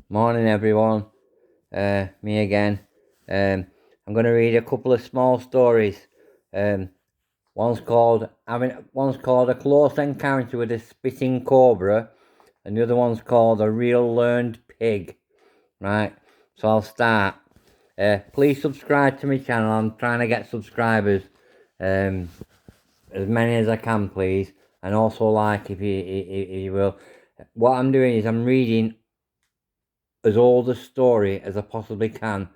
Morning everyone, me again. I'm going to read a couple of small stories. Um, one's called A Close Encounter with a Spitting Cobra, and the other one's called A Real Learned Pig. Right, so I'll start. Please subscribe to my channel. I'm trying to get subscribers, as many as I can, please, and also like if you will. What I'm doing is I'm reading as old a story as I possibly can,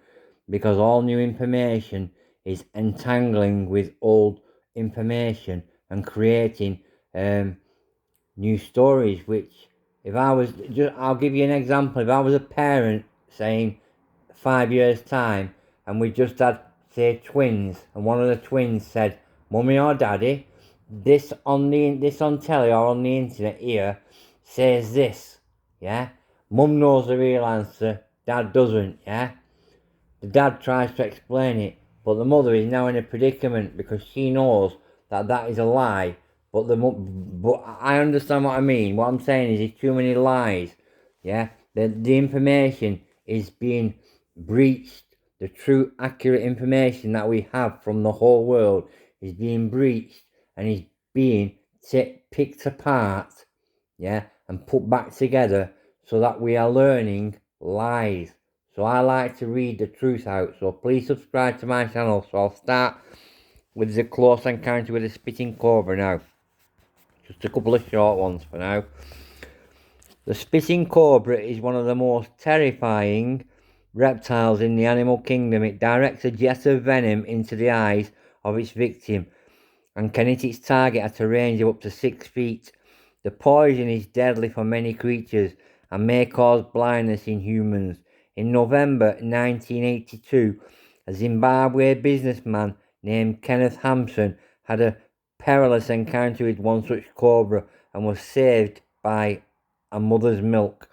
because all new information is entangling with old information and creating new stories. Which, if I was, I'll give you an example. If I was a parent saying 5 years time, and we just had, say, twins, and one of the twins said, "Mummy or Daddy, this on telly or on the internet here says this," yeah. Mum knows the real answer, Dad doesn't, yeah. The dad tries to explain it, but the mother is now in a predicament because she knows that that is a lie. But I understand what I mean. What I'm saying is, there's too many lies. Yeah, the information is being breached. The true, accurate information that we have from the whole world is being breached and is being picked apart. Yeah, and put back together so that we are learning lies. So I like to read the truth out. So please subscribe to my channel. So I'll start with the Close Encounter with a Spitting Cobra now. Just a couple of short ones for now. The spitting cobra is one of the most terrifying reptiles in the animal kingdom. It directs a jet of venom into the eyes of its victim and can hit its target at a range of up to 6 feet. The poison is deadly for many creatures and may cause blindness in humans. In November 1982, a Zimbabwe businessman named Kenneth Hampson had a perilous encounter with one such cobra and was saved by a mother's milk.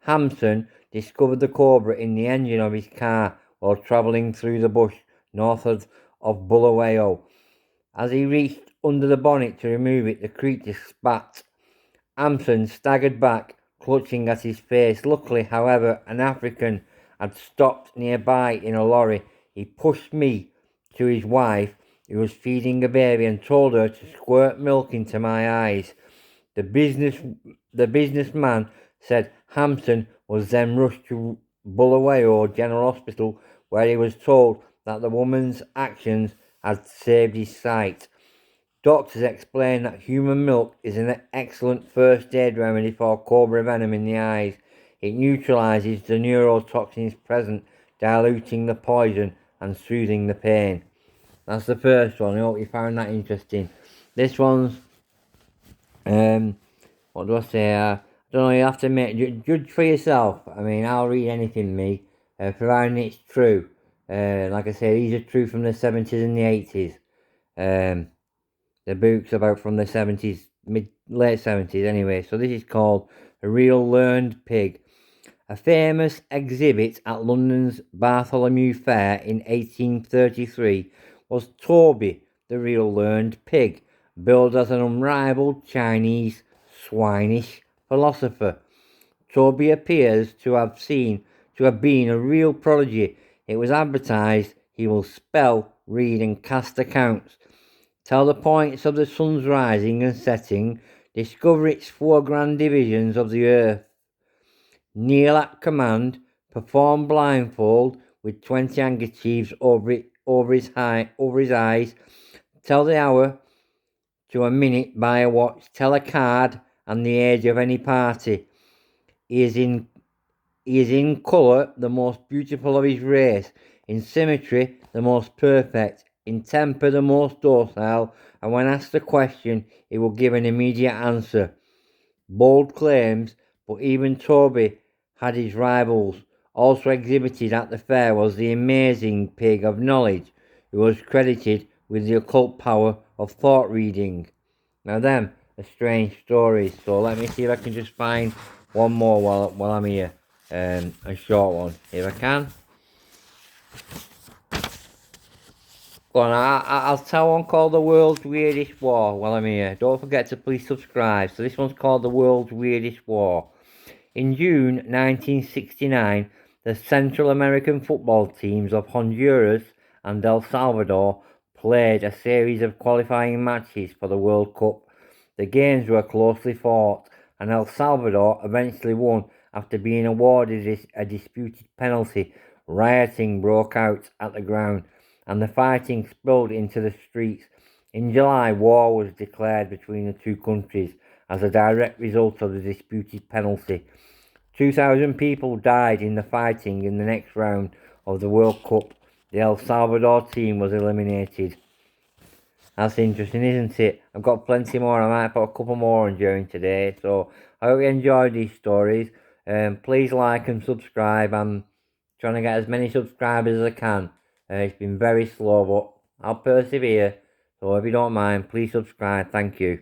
Hampson discovered the cobra in the engine of his car while travelling through the bush north of Bulawayo. As he reached under the bonnet to remove it, the creature spat. Hampson staggered back, clutching at his face. Luckily, however, an African had stopped nearby in a lorry. He pushed me to his wife, who was feeding a baby, and told her to squirt milk into my eyes. The businessman said Hampson was then rushed to Bulawayo General Hospital, where he was told that the woman's actions had saved his sight. Doctors explain that human milk is an excellent first aid remedy for cobra venom in the eyes. It neutralizes the neurotoxins present, diluting the poison and soothing the pain. That's the first one. I hope you found that interesting. This one's, what do I say? I don't know, you have to judge for yourself. I mean, I'll read anything, me, providing it's true. Like I say, these are true from the 70s and the 80s. The book's about from the 70s, late 70s anyway. So this is called A Real Learned Pig. A famous exhibit at London's Bartholomew Fair in 1833 was Toby, the Real Learned Pig, billed as an unrivaled Chinese swinish philosopher. Toby appears to have been a real prodigy. It was advertised he will spell, read, and cast accounts, tell the points of the sun's rising and setting, discover its 4 grand divisions of the earth, kneel at command, perform blindfold with 20 handkerchiefs over his eyes, tell the hour to a minute by a watch, tell a card and the age of any party. He is in colour the most beautiful of his race, in symmetry the most perfect, in temper the most docile, and when asked a question he will give an immediate answer. Bold claims, but even Toby had his rivals. Also exhibited at the fair was the amazing pig of knowledge, who was credited with the occult power of thought reading. Now them are strange stories, so let me see if I can just find one more while I'm here. A short one, if I can. Go on, I'll tell one called The World's Weirdest War while I'm here. Don't forget to please subscribe. So this one's called The World's Weirdest War. In June 1969, the Central American football teams of Honduras and El Salvador played a series of qualifying matches for the World Cup. The games were closely fought, and El Salvador eventually won after being awarded a disputed penalty. Rioting broke out at the ground, and the fighting spilled into the streets. In July, war was declared between the two countries as a direct result of the disputed penalty. 2,000 people died in the fighting in the next round of the World Cup. The El Salvador team was eliminated. That's interesting, isn't it? I've got plenty more. I might put a couple more on during today. So I hope you enjoyed these stories. Please like and subscribe. I'm trying to get as many subscribers as I can. It's been very slow, but I'll persevere. So if you don't mind, please subscribe. Thank you.